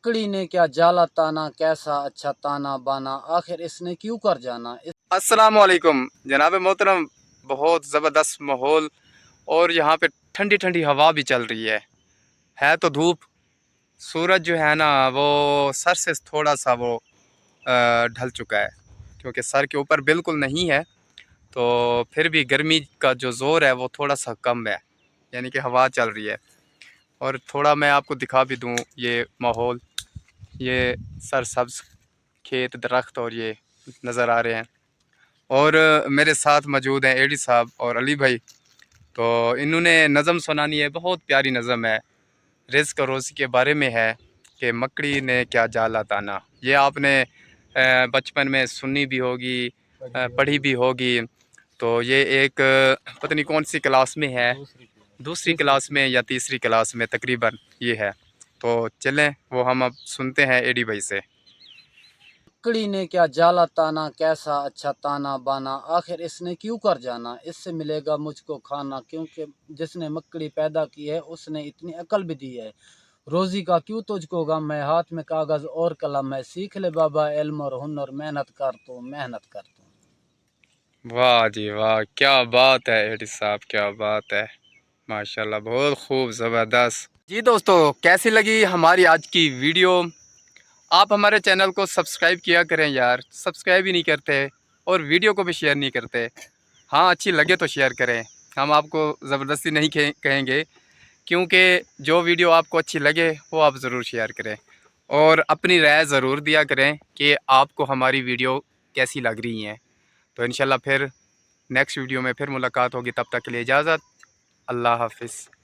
मकड़ी ने क्या जाला ताना, कैसा अच्छा ताना बाना, आखिर इसने क्यों कर जाना। अस्सलाम वालेकुम जनाब मोहतरम। बहुत ज़बरदस्त माहौल और यहाँ पे ठंडी ठंडी हवा भी चल रही है तो धूप। सूरज जो है ना वो सर से थोड़ा सा वो ढल चुका है, क्योंकि सर के ऊपर बिल्कुल नहीं है, तो फिर भी गर्मी का जो ज़ोर है वो थोड़ा सा कम है, यानी कि हवा चल रही है। और थोड़ा मैं आपको दिखा भी दूँ ये माहौल, ये सरसब्ज़ खेत दरख्त और ये नज़र आ रहे हैं। और मेरे साथ मौजूद हैं एडी साहब और अली भाई। तो इन्होंने नज़म सुनानी है, बहुत प्यारी नज़म है, रिज़्क़ और रोज़ी के बारे में है कि मकड़ी ने क्या जाला ताना। ये आपने बचपन में सुनी भी होगी, पढ़ी भी होगी। तो ये एक पता नहीं कौन सी क्लास में है, दूसरी क्लास में या तीसरी क्लास में तकरीबन ये है। तो चलें वो हम अब सुनते हैं एडी भाई से। मकड़ी ने क्या जाला ताना, कैसा अच्छा ताना बाना, आखिर इसने क्यों कर जाना, इससे मिलेगा मुझको खाना, क्योंकि जिसने मकड़ी पैदा की है उसने इतनी अकल भी दी है। रोजी का क्यों तुझको गम है, हाथ में कागज और कलम है, सीख ले बाबा इल्म और हुनर, मेहनत कर तू, मेहनत कर तू। वाह जी वाह, क्या बात है एडी साहब, क्या बात है, माशाल्लाह, बहुत खूब, ज़बरदस्त। जी दोस्तों, कैसी लगी हमारी आज की वीडियो? आप हमारे चैनल को सब्सक्राइब किया करें यार, सब्सक्राइब ही नहीं करते और वीडियो को भी शेयर नहीं करते। हाँ, अच्छी लगे तो शेयर करें, हम आपको ज़बरदस्ती नहीं कहेंगे, क्योंकि जो वीडियो आपको अच्छी लगे वो आप ज़रूर शेयर करें और अपनी राय ज़रूर दिया करें कि आपको हमारी वीडियो कैसी लग रही हैं। तो इंशाल्लाह फिर नेक्स्ट वीडियो में फिर मुलाकात होगी, तब तक के लिए इजाज़त। अल्लाह हाफ़िज़।